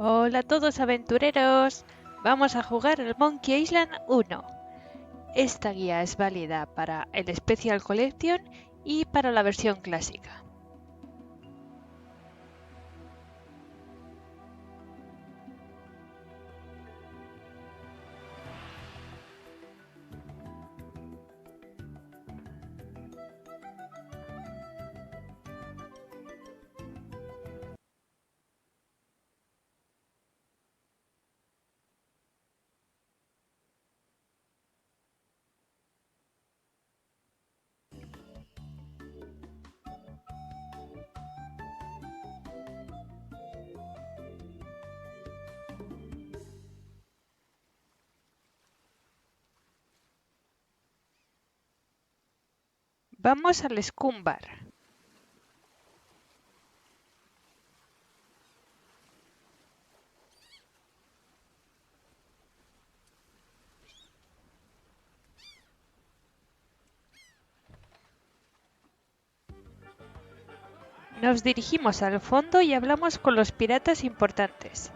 Hola a todos aventureros, vamos a jugar el Monkey Island 1. Esta guía es válida para el Special Collection y para la versión clásica. Vamos al Scumbar. Nos dirigimos al fondo y hablamos con los piratas importantes.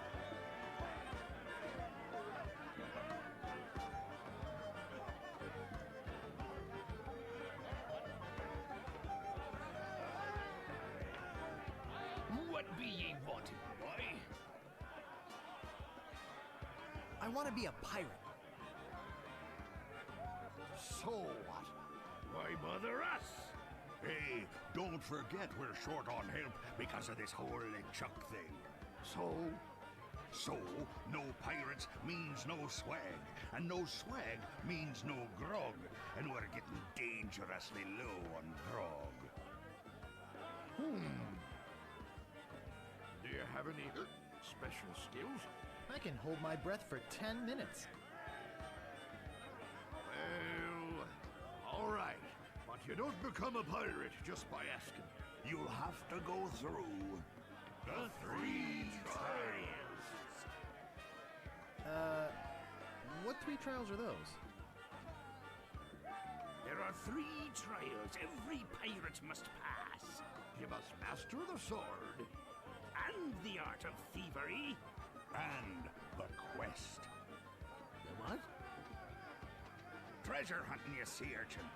What be ye wanting, boy? I want to be a pirate. So what? Why bother us? Hey, don't forget we're short on help because of this whole Chuck thing. So, no pirates means no swag, and no swag means no grog, and we're getting dangerously low on grog. Do you have any special skills? I can hold my breath for 10 minutes. Well, all right. But you don't become a pirate just by asking. You'll have to go through the 3 trials. What 3 trials are those? There are 3 trials every pirate must pass. You must master the sword. And the art of thievery. And the quest. The what? Treasure hunting, you sea urchin.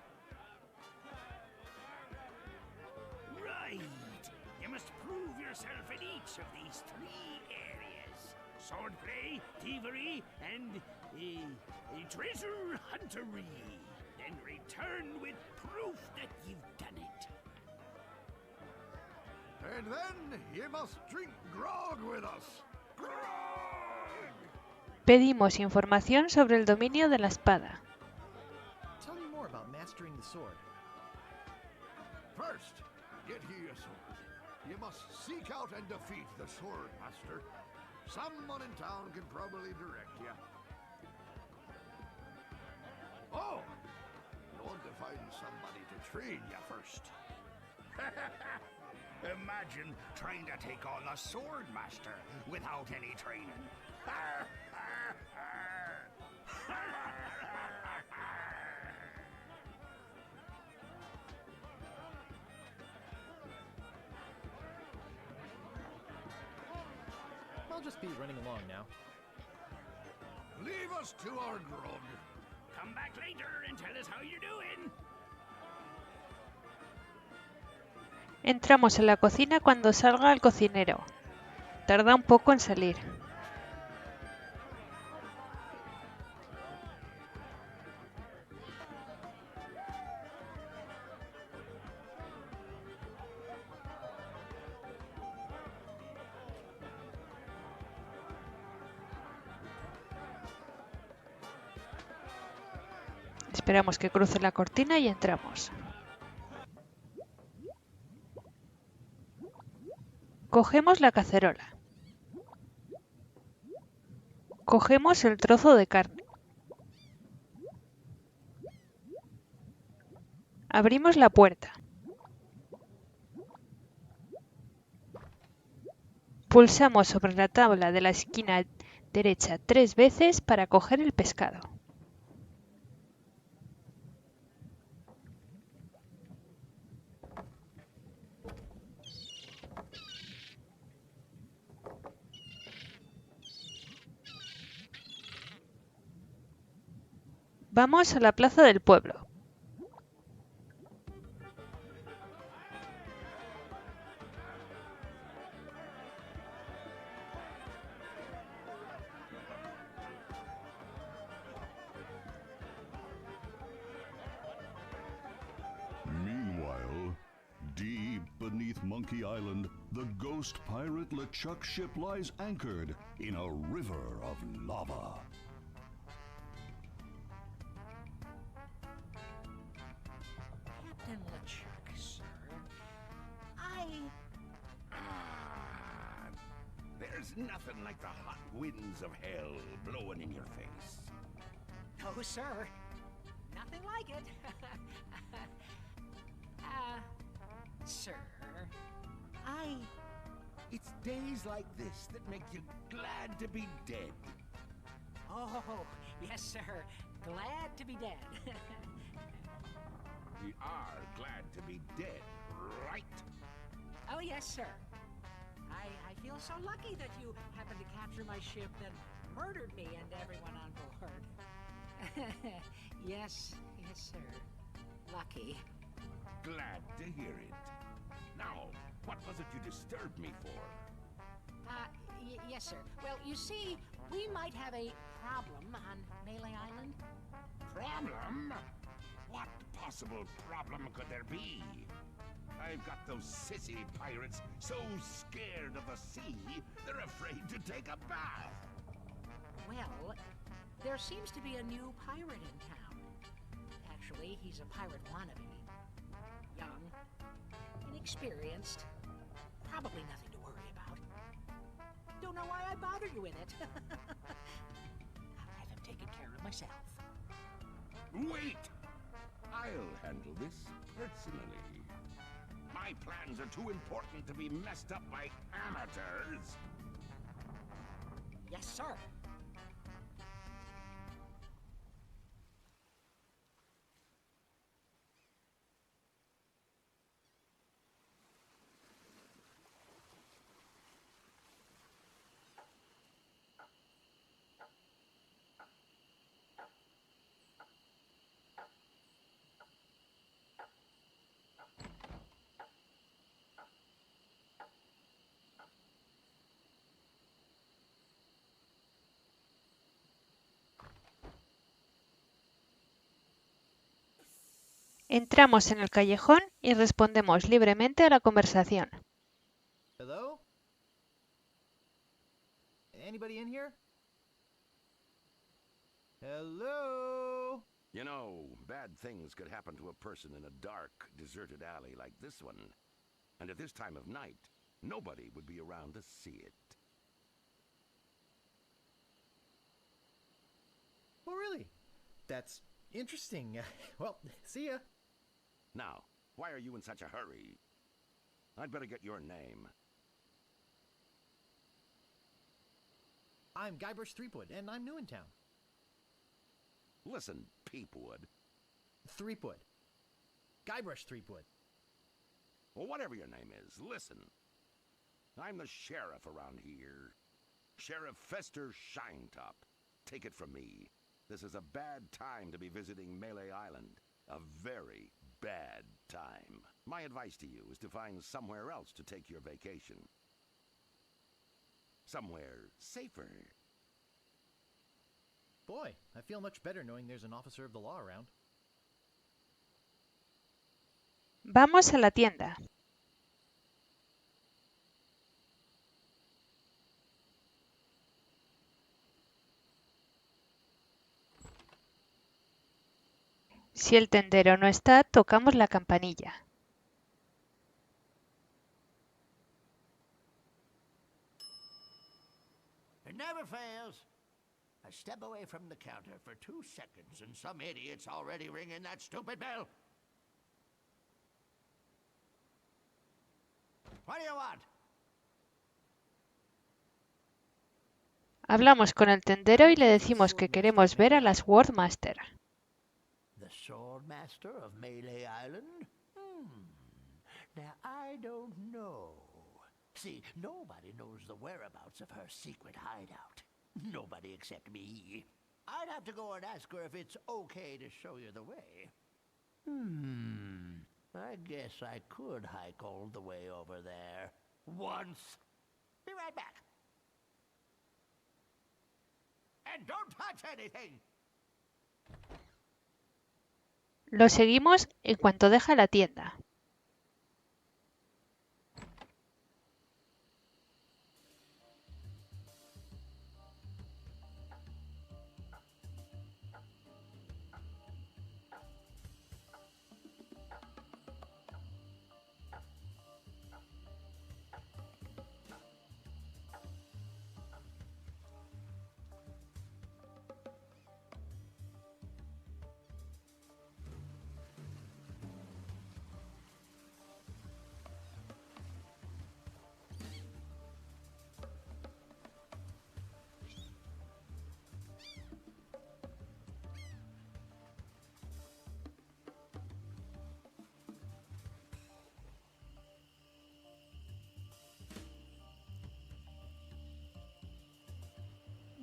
Right. You must prove yourself in each of these 3 areas. Swordplay, thievery, and treasure huntery. Then return with proof that you've done it. And then you must drink grog with us. Grog! Pedimos información sobre el dominio de la espada. Tell me more about mastering the sword. First, get ye a sword. You must seek out and defeat the sword master. Someone in town can probably direct you. Oh! You want to find somebody to train you first. Imagine trying to take on the sword master without any training. I'll just be running along now. Leave us to our grog. Come back later and tell us how you're doing. Entramos en la cocina cuando salga el cocinero. Tarda un poco en salir. Esperamos que cruce la cortina y entramos. Cogemos la cacerola. Cogemos el trozo de carne. Abrimos la puerta. Pulsamos sobre la tabla de la esquina derecha 3 veces para coger el pescado. Vamos a la plaza del pueblo. Meanwhile, deep beneath Monkey Island, the ghost pirate LeChuck ship lies anchored in a river of lava. Captain LeChuck, sir. There's nothing like the hot winds of hell blowing in your face. No, sir. Nothing like it. Sir, It's days like this that make you glad to be dead. Oh, yes, sir. Glad to be dead. We are glad to be dead, right? Oh, yes, sir. I feel so lucky that you happened to capture my ship and murdered me and everyone on board. Yes, sir. Lucky. Glad to hear it. Now, what was it you disturbed me for? Yes, sir. Well, you see, we might have a problem on Melee Island. Problem? What possible problem could there be? I've got those sissy pirates so scared of the sea, they're afraid to take a bath. Well, there seems to be a new pirate in town. Actually, he's a pirate wannabe. Young, inexperienced, probably nothing to worry about. Don't know why I bother you with it. I'll have him taken care of myself. Wait! I'll handle this personally. My plans are too important to be messed up by amateurs. Yes, sir. Entramos en el callejón y respondemos libremente a la conversación. Hello? Anybody in here? Hello? You know, bad things could happen to a person in a dark, deserted alley like this one. And at this time of night, nobody would be around to see it. Oh, really? That's interesting. Well, see ya. Now, why are you in such a hurry? I'd better get your name. I'm Guybrush Threepwood, and I'm new in town. Listen, Peepwood. Threepwood. Guybrush Threepwood. Well, whatever your name is, listen. I'm the sheriff around here. Sheriff Fester Shinetop. Take it from me. This is a bad time to be visiting Melee Island. A very bad time. My advice to you is to find somewhere else to take your vacation. Somewhere safer. Boy, I feel much better knowing there's an officer of the law around. Vamos a la tienda. Si el tendero no está, tocamos la campanilla. It never fails. I step away from the counter for 2 seconds and some idiot's already ringing that stupid bell. What do you want? Hablamos con el tendero y le decimos que queremos ver a las Swordmaster. The Swordmaster of Melee Island? Now, I don't know. See, nobody knows the whereabouts of her secret hideout. Nobody except me. I'd have to go and ask her if it's okay to show you the way. I guess I could hike all the way over there. Once. Be right back. And don't touch anything. Lo seguimos en cuanto deja la tienda.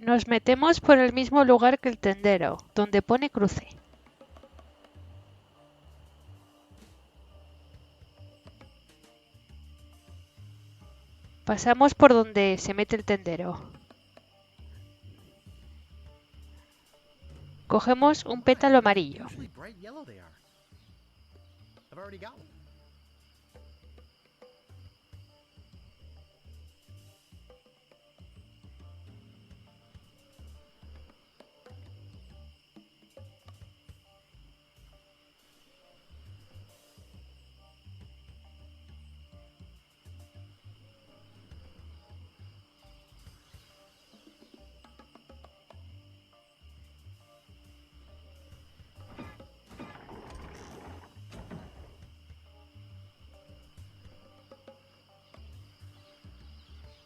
Nos metemos por el mismo lugar que el tendero, donde pone cruce. Pasamos por donde se mete el tendero. Cogemos un pétalo amarillo. Usually bright yellow they are. I've already got one.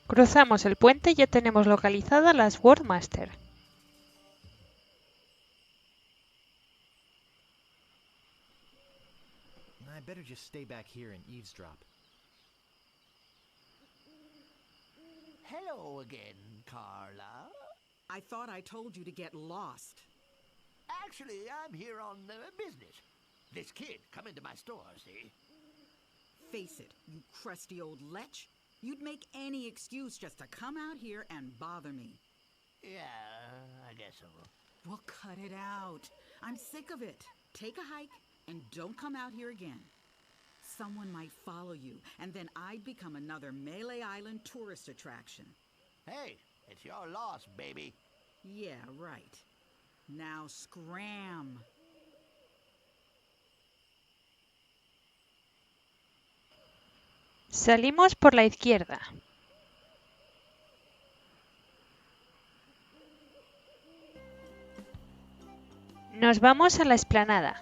Cruzamos el puente y ya tenemos localizadas las World Master. I better just stay back here and eavesdrop. Hello again, Carla. I thought I told you to get lost. Actually, I'm here on business. This kid come into my store, see? Face it, you crusty old lech. You'd make any excuse just to come out here and bother me. Yeah, I guess so. Well, cut it out. I'm sick of it. Take a hike and don't come out here again. Someone might follow you, and then I'd become another Melee Island tourist attraction. Hey, it's your loss, baby. Yeah, right. Now scram. Salimos por la izquierda. Nos vamos a la explanada.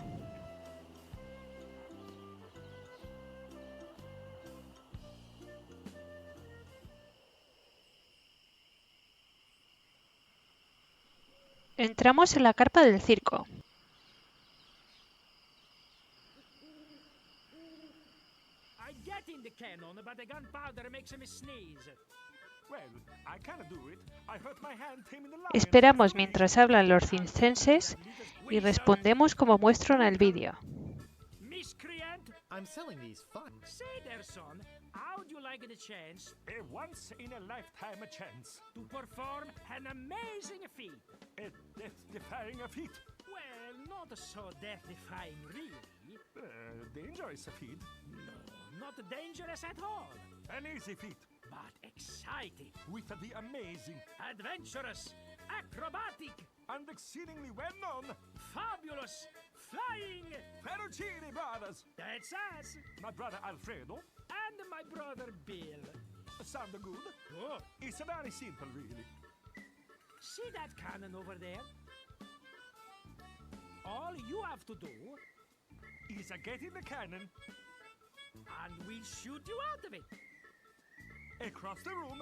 Entramos en la carpa del circo. I get in the cannon, but the gunpowder makes me sneeze. Well, I cannot do it. I hurt my hand taming the lion. Esperamos mientras hablan los circenses y respondemos como muestro en el vídeo. Miscreant, I'm selling these fun. say there, son, how'd you like the chance A once-in-a-lifetime chance. to perform an amazing feat? A death-defying feat. Well, not so death-defying, really. Dangerous feat. No, not dangerous at all, An easy feat. but exciting, With the amazing adventurous, acrobatic, and exceedingly well-known fabulous, flying. Ferrucini brothers. That's us, My brother Alfredo. and my brother Bill. Sound good? Oh, It's very simple, really. see that cannon over there? All you have to do, Is get in the cannon, and we'll shoot you out of it. across the room.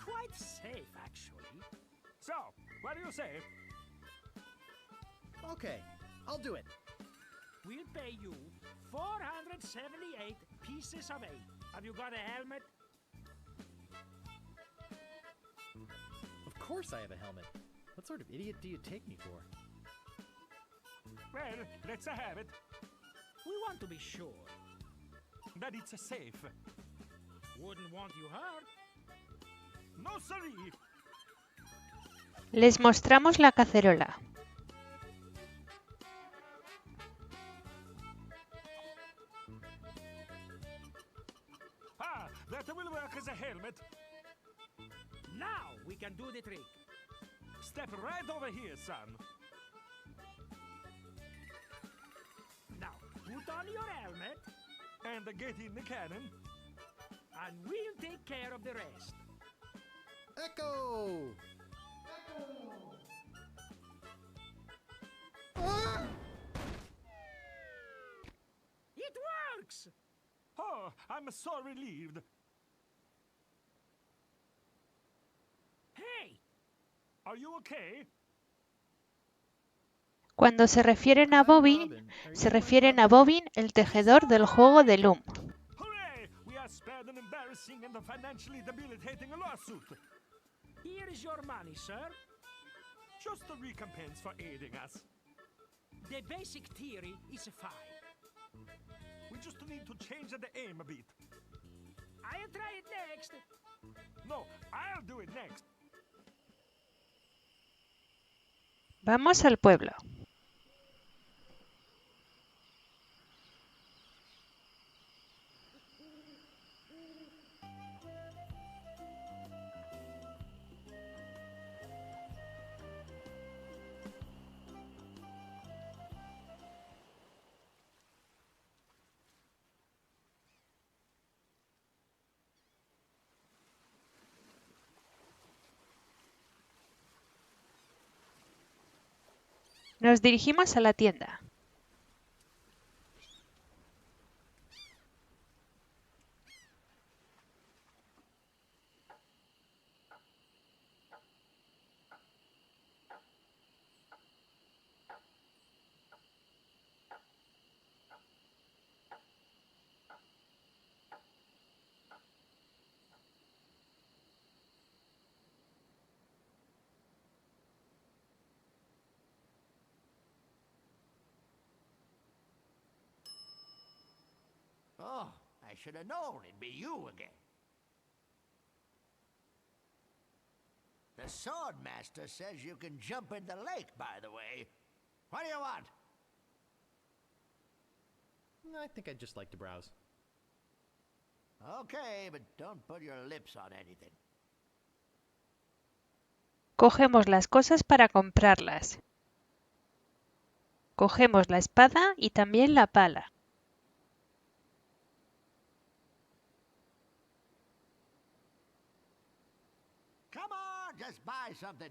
Quite safe, actually. So, what do you say? Okay, I'll do it. We'll pay you 478 pieces of 8. Have you got a helmet? Of course I have a helmet. What sort of idiot do you take me for? Well, let's have it. We want to be sure. That it's safe. Wouldn't want you hurt. No, siree. Les mostramos la cacerola. Ah, that will work as a helmet. Now we can do the trick. Step right over here, son. Now put on your helmet, And get in the cannon. and we'll take care of the rest. Echo! It works! Oh, I'm so relieved. Hey, Are you okay? Cuando se refieren a Bobbin, se refieren a Bobbin, el tejedor del juego de Loom. Hooray! We are spared an embarrassing and financially debilitating lawsuit. here is your money, sir. Just a recompense for aiding us. The basic theory is fine. We just need to change the aim a bit. I'll try it next. No, I'll do it next. Vamos al pueblo. Nos dirigimos a la tienda. Oh, I should have known it'd be you again. The sword master says you can jump in the lake, by the way. What do you want? I think I'd just like to browse. Okay, but don't put your lips on anything. Cogemos las cosas para comprarlas. Cogemos la espada y también la pala. Come on, just buy something.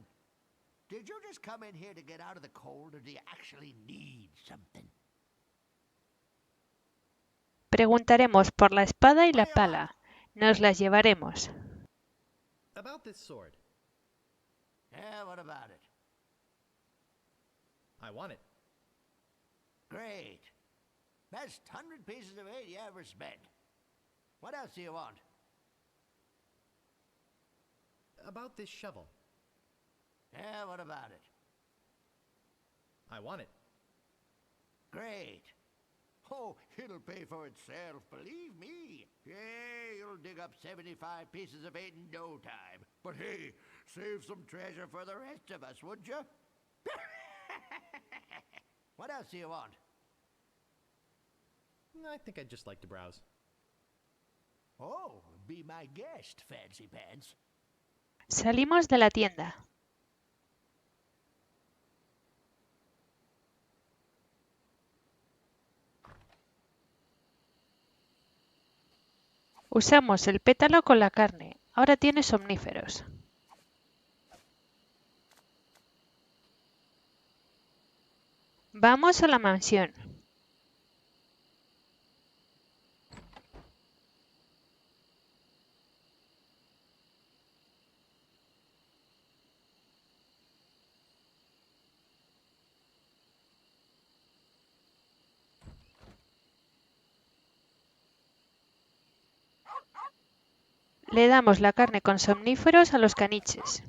Did you just come in here to get out of the cold, or do you actually need something? Preguntaremos por la espada y la pala. Nos las llevaremos. About this sword. Yeah, what about it? I want it. Great. Best 100 pieces of 8 you ever spent. What else do you want? About this shovel. Yeah, what about it? I want it. Great. Oh, it'll pay for itself, believe me. Yeah, you'll dig up 75 pieces of 8 in no time. But hey, save some treasure for the rest of us, would you? What else do you want? I think I'd just like to browse. Oh, be my guest, Fancy Pants. Salimos de la tienda. Usamos el pétalo con la carne. Ahora tiene somníferos. Vamos a la mansión. Le damos la carne con somníferos a los caniches.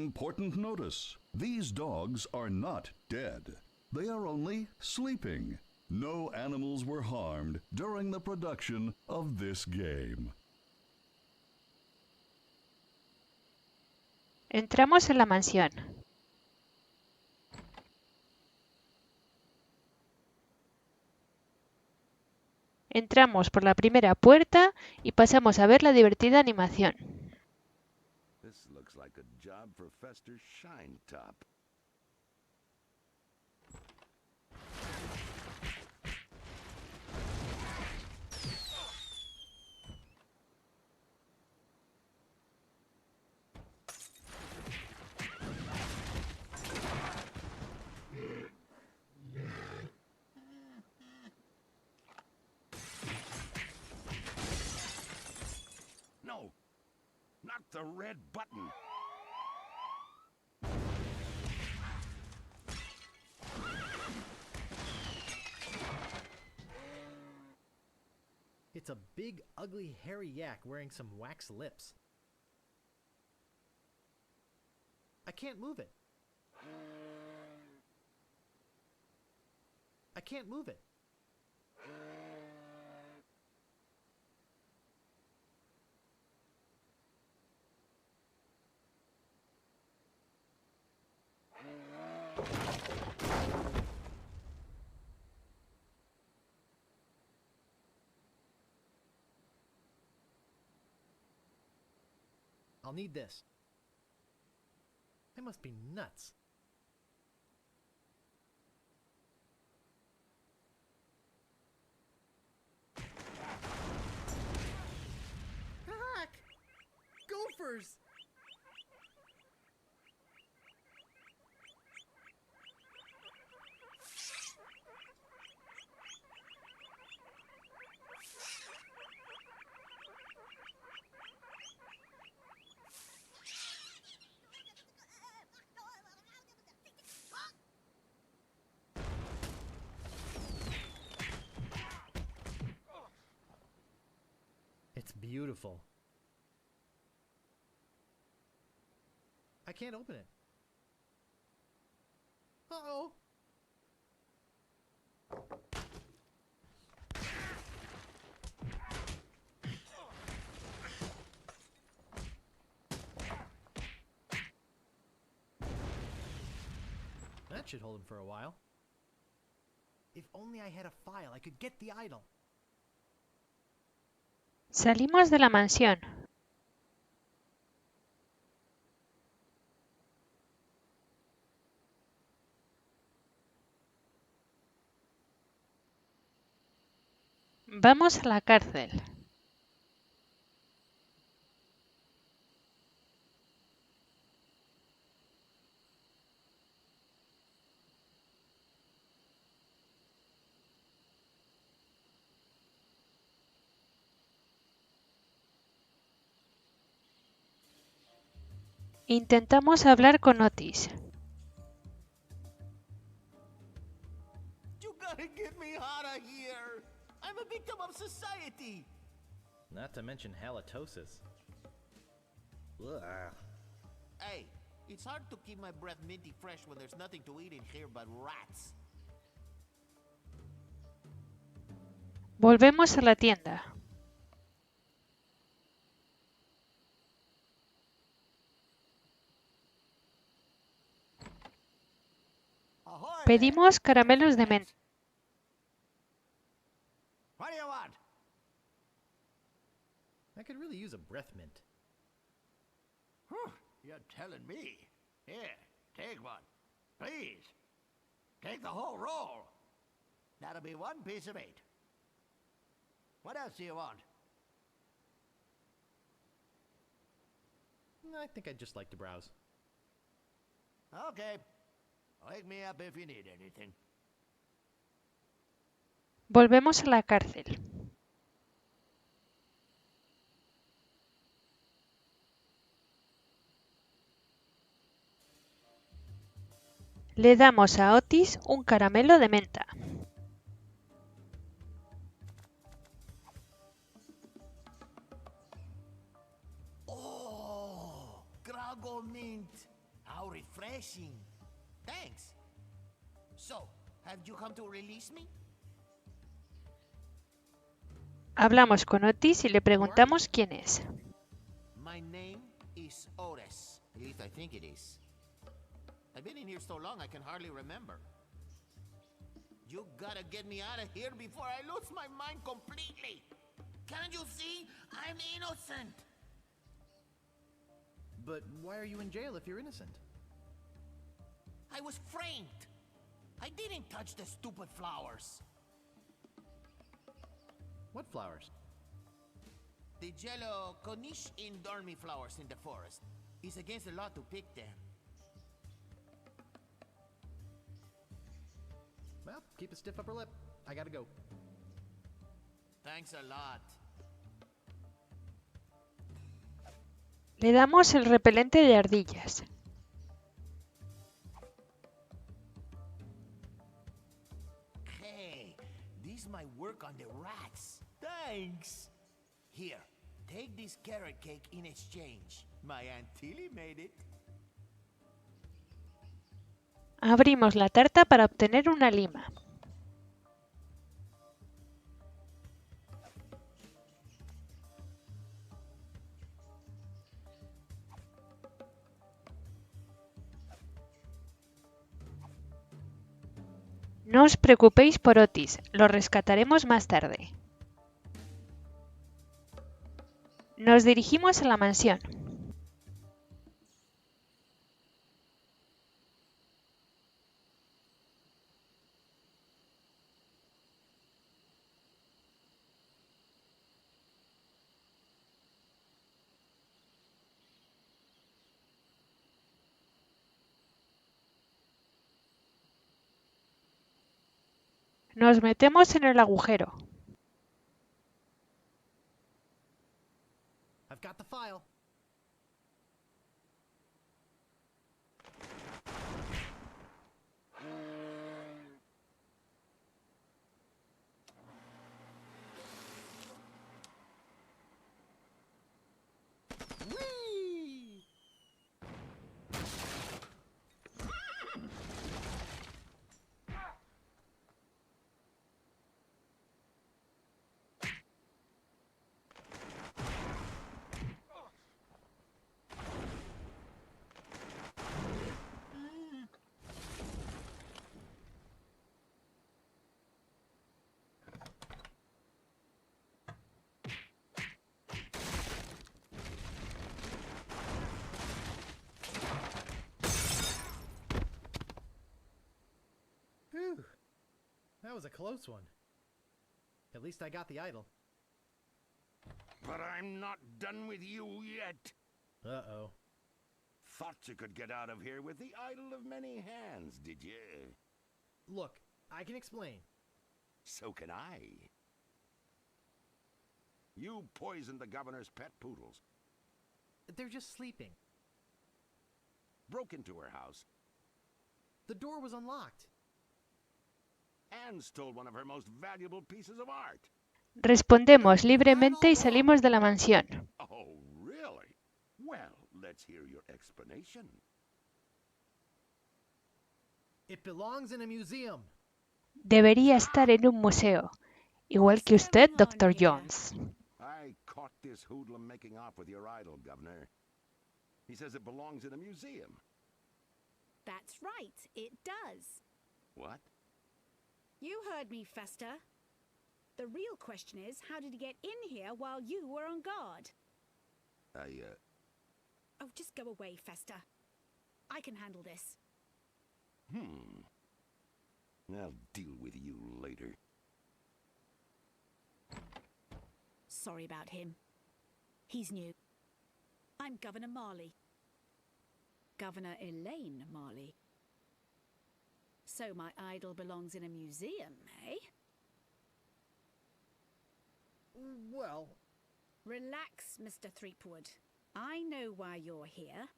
Important notice. These dogs are not dead. They are only sleeping. No animals were harmed during the production of this game. Entramos en la mansión. Entramos por la primera puerta y pasamos a ver la divertida animación. This looks like a job for Fester Shinetop. No, not the red button. It's a big, ugly, hairy yak wearing some wax lips. I can't move it. I can't move it. I'll need this. I must be nuts. Heck! Gophers! It's beautiful. I can't open it. Uh-oh. That should hold him for a while. If only I had a file, I could get the idol. Salimos de la mansión. Vamos a la cárcel. Intentamos hablar con Otis. You gotta get me out of here. I'm a victim of society. Not to mention halitosis. Ugh. Hey, it's hard to keep my breath minty fresh when there's nothing to eat in here but rats. Volvemos a la tienda. Ahoy Pedimos caramelos de menta. What do you want? I could really use a breath mint. Whew, you're telling me. Here, take one. Please. Take the whole roll. That'll be 1 piece of 8. What else do you want? I think I'd just like to browse. Okay. Wake me up if you need anything. Volvemos a la cárcel. Le damos a Otis un caramelo de menta. Oh, Grago mint. How refreshing. Thanks. So, have you come to release me? Hablamos con Otis y le preguntamos quién es. My name is Otis. At least I think it is. I've been in here so long I can hardly remember. You gotta get me out of here before I lose my mind completely. Can't you see? I'm innocent. But why are you in jail if you're innocent? I was framed. I didn't touch the stupid flowers. What flowers? The yellow Cornish and dormy flowers in the forest. It's against the law to pick them. Well, keep a stiff upper lip. I gotta go. Thanks a lot. Le damos el repelente de ardillas. Hey, this might work on the rats. Thanks. Here, take this carrot cake in exchange. My Aunt Tilly made it. Abrimos la tarta para obtener una lima. No os preocupéis por Otis, lo rescataremos más tarde. Nos dirigimos a la mansión. Nos metemos en el agujero. I've got the file. Whew. That was a close one. At least I got the idol. But I'm not done with you yet. Uh-oh. Thought you could get out of here with the idol of many hands, did you? Look, I can explain. So can I. You poisoned the governor's pet poodles, They're just sleeping. broke into her house, The door was unlocked. and stole one of her most valuable pieces of art. Respondemos libremente y salimos de la mansión. Oh, really? Well, let's hear your explanation. It belongs in a museum. Debería estar en un museo, igual que usted, Dr. Jones. I caught this hoodlum making off with your idol, Governor. He says it belongs in a museum. That's right, it does. What? You heard me, Fester. The real question is, how did he get in here while you were on guard? Oh, just go away, Fester. I can handle this. I'll deal with you later. Sorry about him. He's new. I'm Governor Marley. Governor Elaine Marley. So my idol belongs in a museum, eh? Well, Relax, Mr. Threepwood. I know why you're here.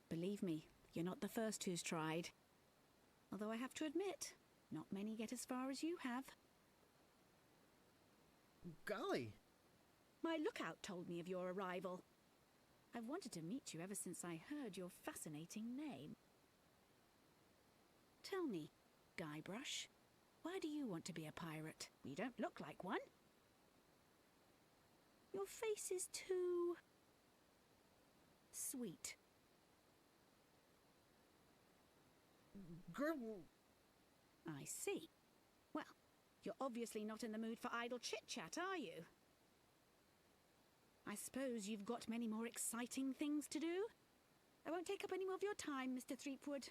Believe me, you're not the first who's tried. Although I have to admit, not many get as far as you have. golly. My lookout told me of your arrival. I've wanted to meet you ever since I heard your fascinating name. Tell me, Guybrush, why do you want to be a pirate? You don't look like one. Your face is too sweet. I see. Well, you're obviously not in the mood for idle chit-chat, are you? I suppose you've got many more exciting things to do? I won't take up any more of your time, Mr. Threepwood.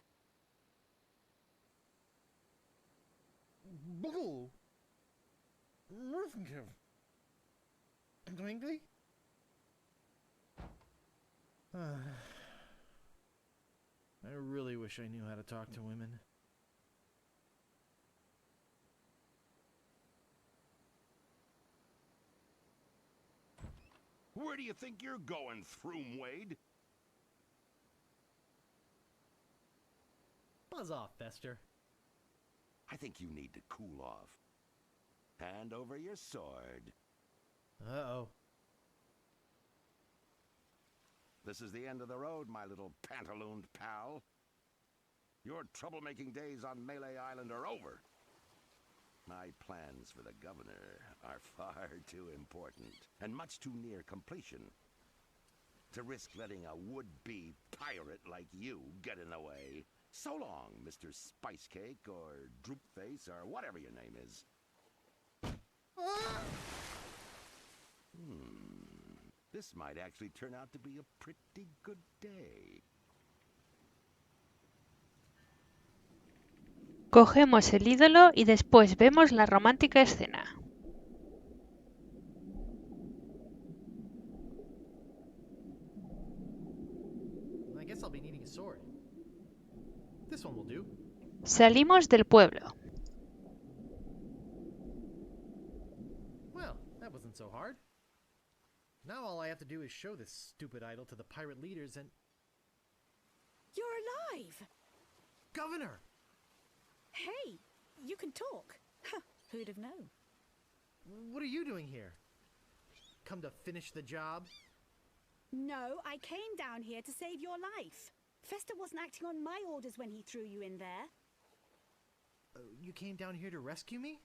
I really wish I knew how to talk to women. Where do you think you're going, Throomwade? Buzz off, Fester. I think you need to cool off. Hand over your sword. Uh-oh. This is the end of the road, my little pantalooned pal. Your troublemaking days on Melee Island are over. My plans for the governor are far too important and much too near completion to risk letting a would-be pirate like you get in the way. So long, Mr. Spicecake or Droopface or whatever your name is. This might actually turn out to be a pretty good day. Cogemos el ídolo y después vemos la romántica escena. I guess I'll be needing a sword. This one will do. Salimos del pueblo. Well, that wasn't so hard. Now all I have to do is show this stupid idol to the pirate leaders and... You're alive! Governor! Hey, you can talk. Huh, who'd have known? What are you doing here? Come to finish the job? No, I came down here to save your life. Fester wasn't acting on my orders when he threw you in there. You came down here to rescue me?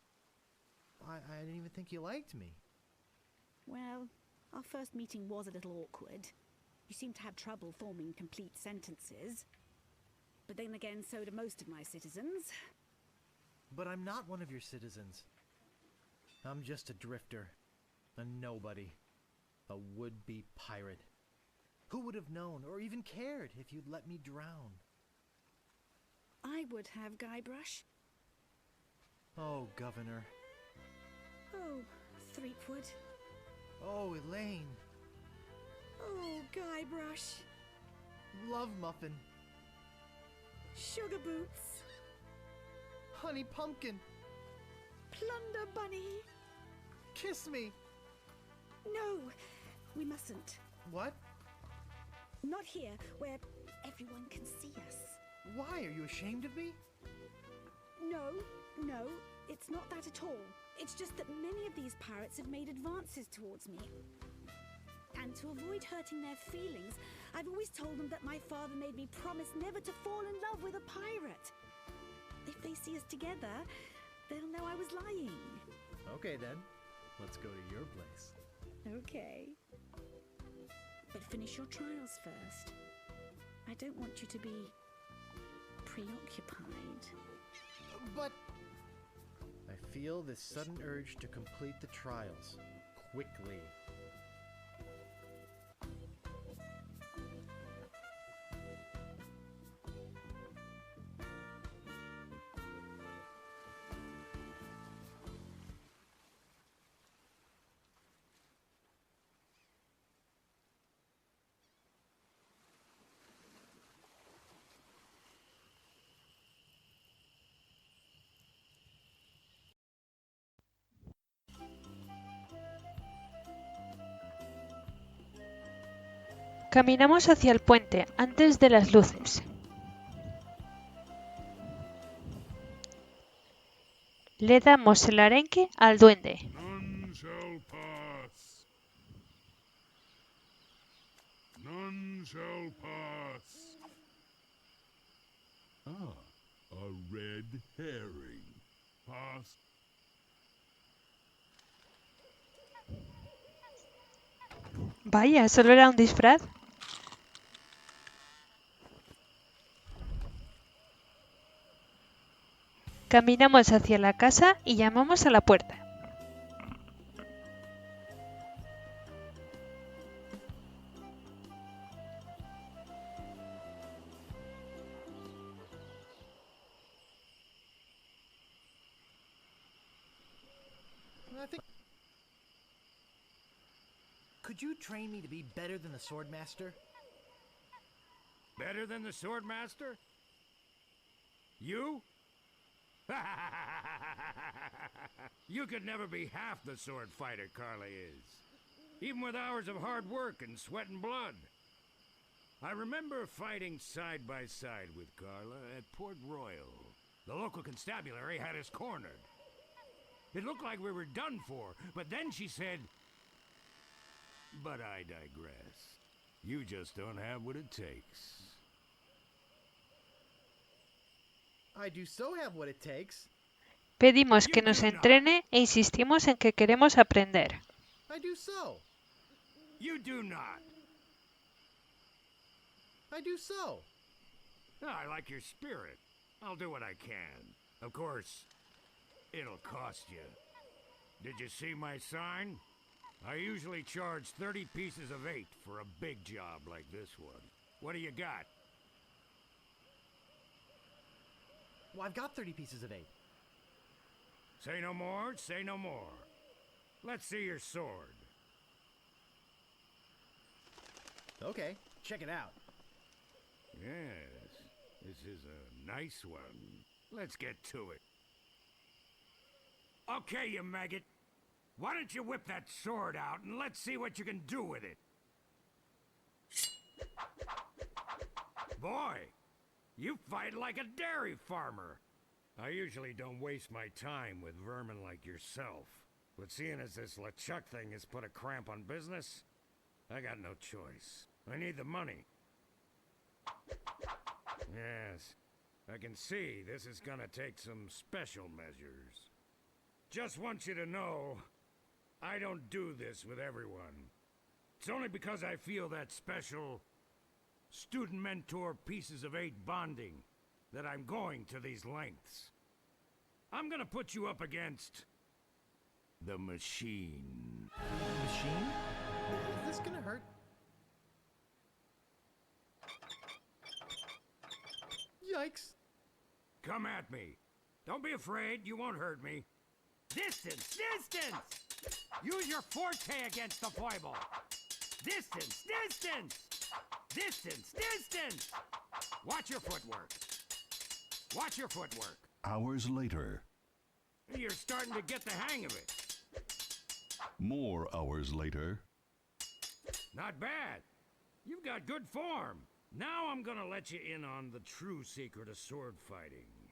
I didn't even think you liked me. Well, our first meeting was a little awkward. You seemed to have trouble forming complete sentences. But then again, so do most of my citizens. But I'm not one of your citizens. I'm just a drifter. A nobody. A would-be pirate. Who would have known or even cared if you'd let me drown? I would have, Guybrush. Oh, Governor. Oh, Threepwood. Oh, Elaine. Oh, Guybrush. Love Muffin. Sugar Boots. Honey Pumpkin. Plunder Bunny. Kiss me. No, we mustn't. What? Not here, where everyone can see us. Why? Are you ashamed of me? No, it's not that at all. It's just that many of these pirates have made advances towards me. And to avoid hurting their feelings, I've always told them that my father made me promise never to fall in love with a pirate. If they see us together, they'll know I was lying. Okay then, let's go to your place. Okay. But finish your trials first. I don't want you to be preoccupied. But... I feel this sudden urge to complete the trials. Quickly. Caminamos hacia el puente antes de las luces. Le damos el arenque al duende. None shall pass. None shall pass. Ah, a red herring. Pass. Vaya, ¿solo era un disfraz? Caminamos hacia la casa y llamamos a la puerta. Could you train me to be better than the Swordmaster? Better than the Swordmaster? You? You could never be half the sword fighter Carla is. Even with hours of hard work and sweat and blood. I remember fighting side by side with Carla at Port Royal. The local constabulary had us cornered. It looked like we were done for, but then she said, "But I digress. You just don't have what it takes." I do so have what it takes. Pedimos que nos entrene e insistimos en que queremos aprender. I do so. You do not. I do so. I like your spirit. I'll do what I can. Of course, it'll cost you. Did you see my sign? I usually charge 30 pieces of 8 for a big job like this one. What do you got? Well, I've got 30 pieces of 8. Say no more, say no more. Let's see your sword. Okay, check it out. Yes, this is a nice one. Let's get to it. Okay, you maggot. Why don't you whip that sword out and let's see what you can do with it? Boy, you fight like a dairy farmer. I usually don't waste my time with vermin like yourself. But seeing as this LeChuck thing has put a cramp on business, I got no choice. I need the money. Yes, I can see this is gonna take some special measures. Just want you to know, I don't do this with everyone. It's only because I feel that special student-mentor pieces of 8 bonding that I'm going to these lengths. I'm gonna put you up against the machine. Machine? Is this gonna hurt? Yikes. Come at me. Don't be afraid, you won't hurt me. Distance! Distance! Use your forte against the foible. Distance! Distance! Distance! Distance! Watch your footwork. Watch your footwork. Hours later. You're starting to get the hang of it. More hours later. Not bad. You've got good form. Now I'm gonna let you in on the true secret of sword fighting.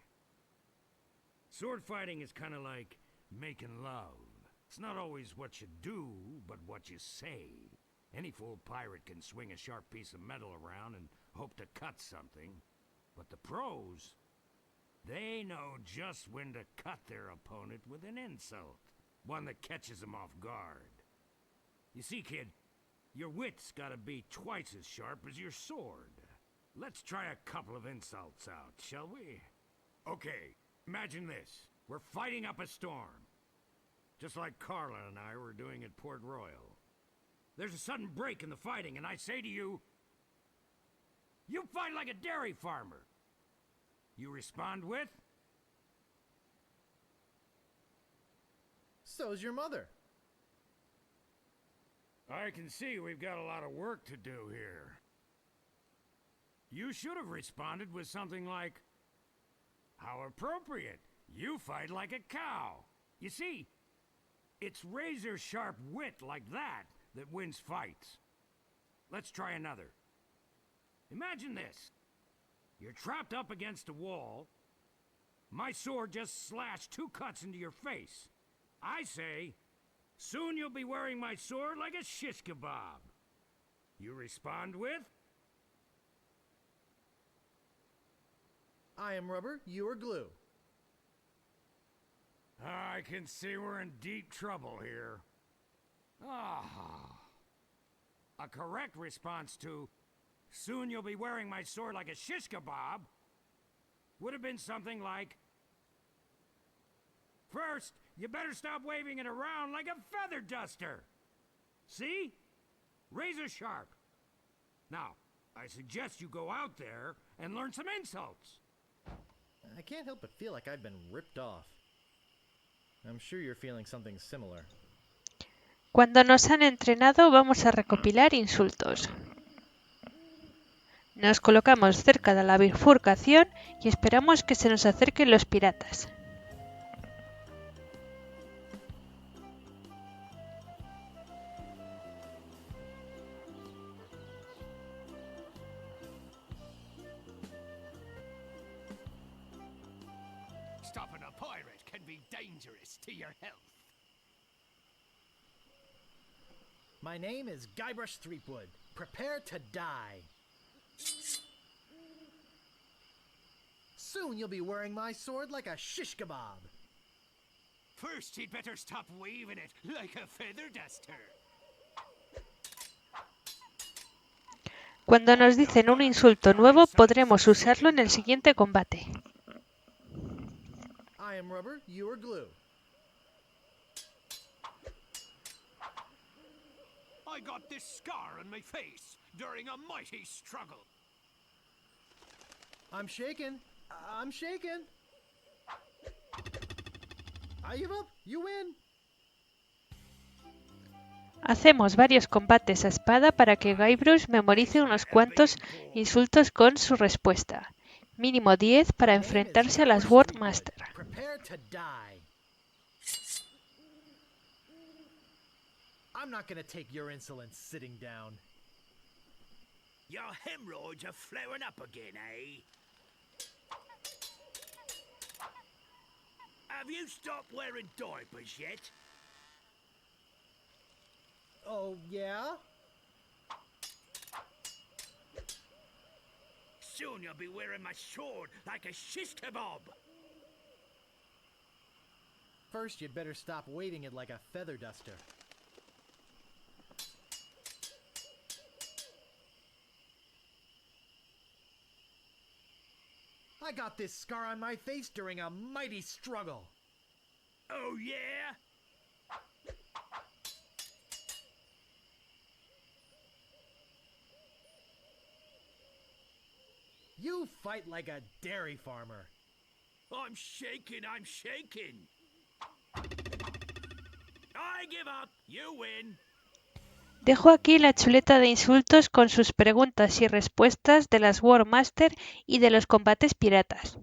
Sword fighting is kind of like making love. It's not always what you do, but what you say. Any fool pirate can swing a sharp piece of metal around and hope to cut something. But the pros, they know just when to cut their opponent with an insult. One that catches them off guard. You see, kid, your wit's gotta be twice as sharp as your sword. Let's try a couple of insults out, shall we? Okay, imagine this. We're fighting up a storm. Just like Carla and I were doing at Port Royal. There's a sudden break in the fighting, and I say to you, you fight like a dairy farmer. You respond with? So's your mother. I can see we've got a lot of work to do here. You should have responded with something like, how appropriate. You fight like a cow. You see, it's razor-sharp wit like that that wins fights. Let's try another. Imagine this. You're trapped up against a wall. My sword just slashed 2 cuts into your face. I say, soon you'll be wearing my sword like a shish kebab. You respond with? I am rubber, you are glue. I can see we're in deep trouble here. A correct response to, soon you'll be wearing my sword like a shish kebab, would have been something like, first, you better stop waving it around like a feather duster. See? Razor sharp. Now, I suggest you go out there and learn some insults. I can't help but feel like I've been ripped off. I'm sure you're feeling something similar. Cuando nos han entrenado vamos a recopilar insultos. Nos colocamos cerca de la bifurcación y esperamos que se nos acerquen los piratas. Stopping a pirate can be dangerous to your health. My name is Guybrush Threepwood. Prepare to die. Soon you'll be wearing my sword like a shish kebab. First, you'd better stop waving it like a feather duster. Cuando nos dicen un insulto nuevo podremos usarlo en el siguiente combate. I am rubber, you are glue. I got this scar on my face during a mighty struggle. I'm shaken. I'm shaken. I give up. You win. Hacemos varios combates a espada para que Guybrush memorice unos cuantos insultos con su respuesta. Mínimo 10 para enfrentarse a las World Master. Prepare to die. I'm not gonna take your insolence sitting down. Your hemorrhoids are flaring up again, eh? Have you stopped wearing diapers yet? Oh, yeah? Soon you'll be wearing my sword like a shish kebab. First, you'd better stop waving it like a feather duster. I got this scar on my face during a mighty struggle. Oh, yeah? You fight like a dairy farmer. I'm shaking, I'm shaking. I give up. You win. Dejo aquí la chuleta de insultos con sus preguntas y respuestas de las World Master y de los combates piratas.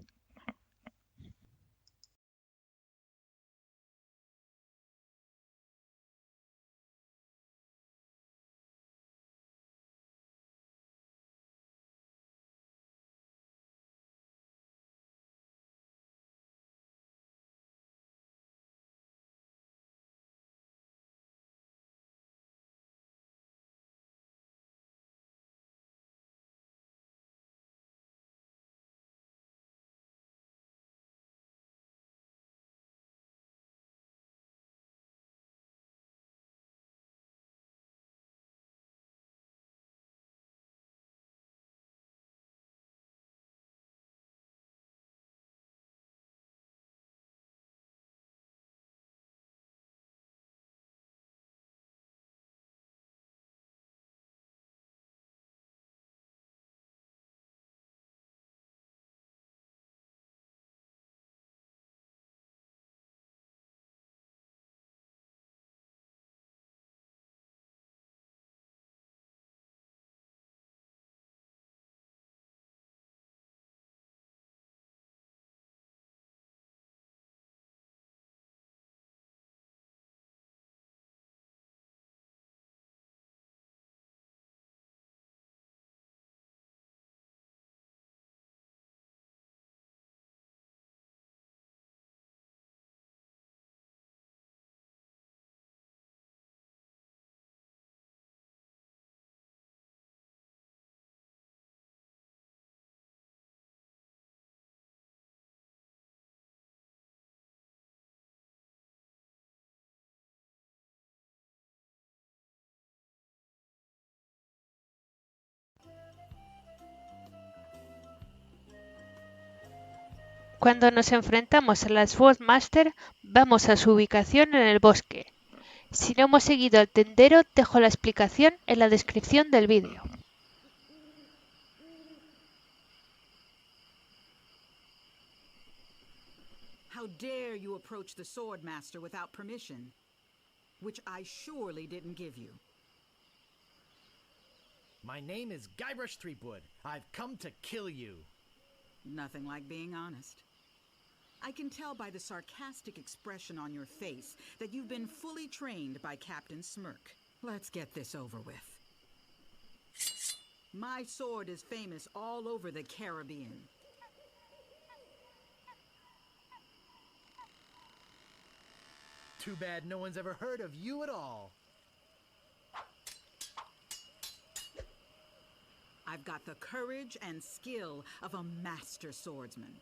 Cuando nos enfrentamos a la Swordmaster, vamos a su ubicación en el bosque. Si no hemos seguido el tendero, dejo la explicación en la descripción del vídeo. How dare you approach the sword master without permission, which I surely didn't give you. My name is Guybrush Threepwood. I've come to kill you. Nothing like being honest. I can tell by the sarcastic expression on your face that you've been fully trained by Captain Smirk. Let's get this over with. My sword is famous all over the Caribbean. Too bad no one's ever heard of you at all. I've got the courage and skill of a master swordsman.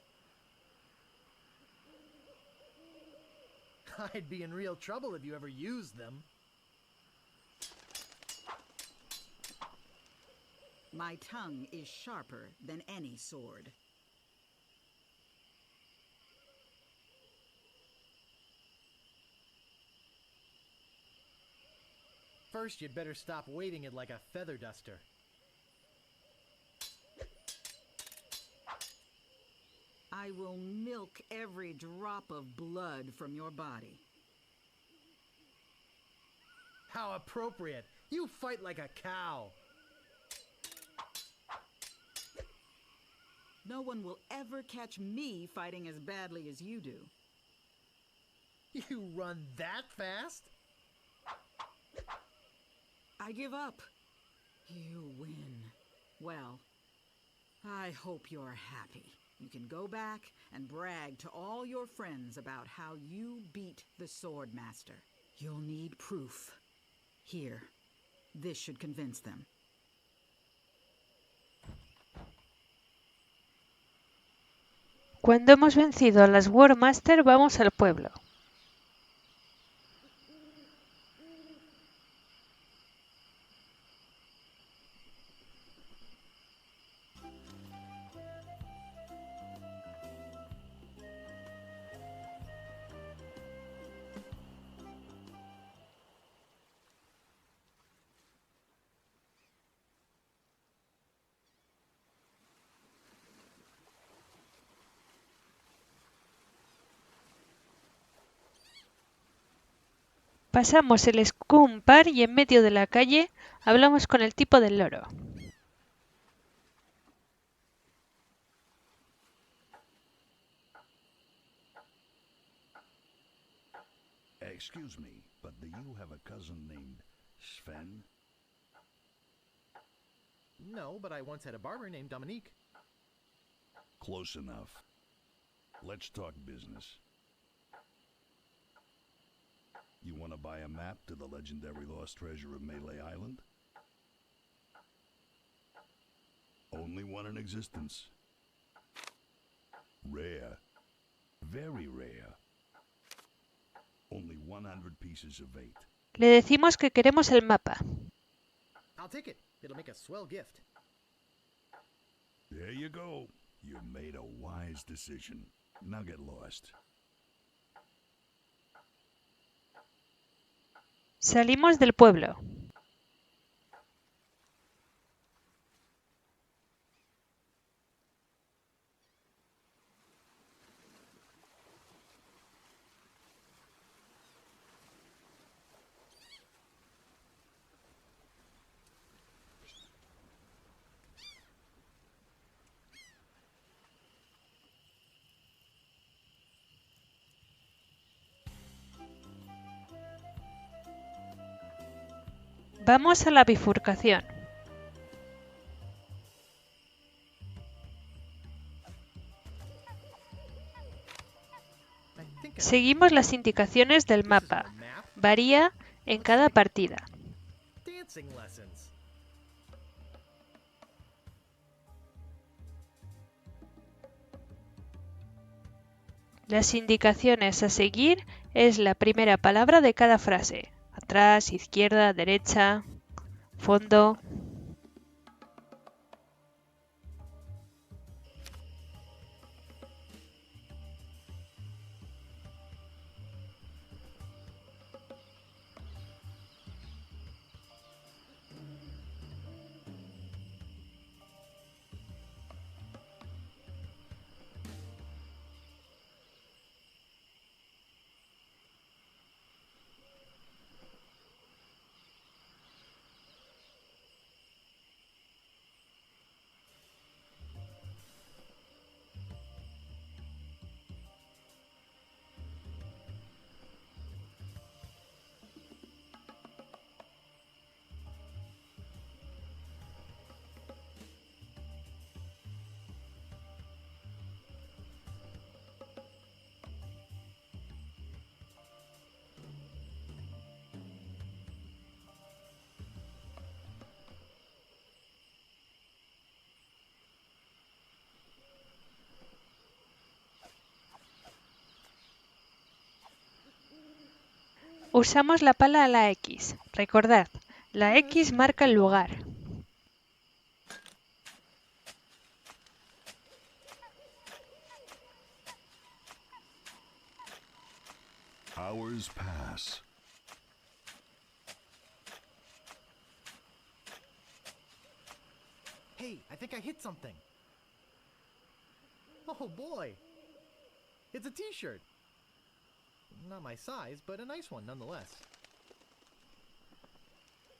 I'd be in real trouble if you ever used them. My tongue is sharper than any sword. First, you'd better stop waving it like a feather duster. I will milk every drop of blood from your body. How appropriate! You fight like a cow! No one will ever catch me fighting as badly as you do. You run that fast? I give up. You win. Well, I hope you're happy. You can go back and brag to all your friends about how you beat the sword master. You'll need proof. Here, this should convince them. Cuando hemos vencido a las Swordmaster, vamos al pueblo. Pasamos el Scum Par y en medio de la calle hablamos con el tipo del loro. Excuse me, but do you have a cousin named Sven? No, but I once had a barber named Dominique. Close enough. Let's talk business. You want to buy a map to the legendary lost treasure of Melee Island? Only one in existence. Rare. Very rare. Only 100 pieces of 8. Le decimos que queremos el mapa. I'll take it. It'll make a swell gift. There you go. You made a wise decision. Now get lost. Salimos del pueblo. Vamos a la bifurcación. Seguimos las indicaciones del mapa. Varía en cada partida. Dancing lessons. Las indicaciones a seguir es la primera palabra de cada frase. Atrás, izquierda, derecha, fondo. Usamos la pala a la X. Recordad, la X marca el lugar. Hours pass. Hey, I think I hit something. Oh boy! It's a t-shirt. Not my size, but a nice one nonetheless.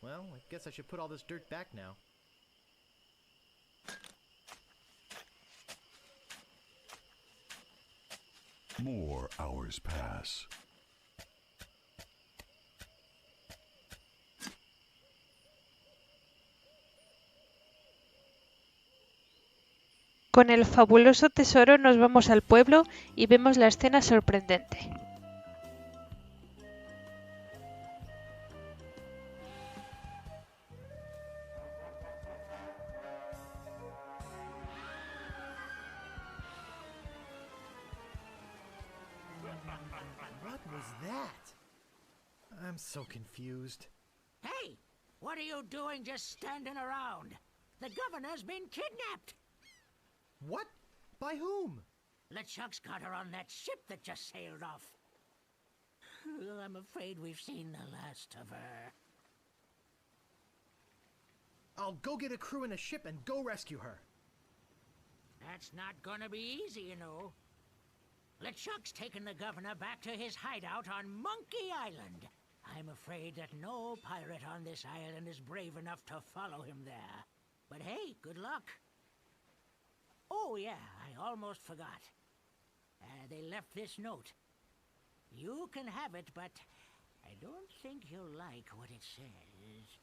Well, I guess I should put all this dirt back now. More hours pass. Con el fabuloso tesoro nos vamos al pueblo y vemos la escena sorprendente. What was that? I'm so confused. Hey, what are you doing just standing around? The governor's been kidnapped. What? By whom? LeChuck's got her on that ship that just sailed off. I'm afraid we've seen the last of her. I'll go get a crew in a ship and go rescue her. That's not gonna be easy, you know. LeChuck's taken the governor back to his hideout on Monkey Island. I'm afraid that no pirate on this island is brave enough to follow him there. But hey, good luck. Oh yeah, I almost forgot. They left this note. You can have it, but I don't think you'll like what it says.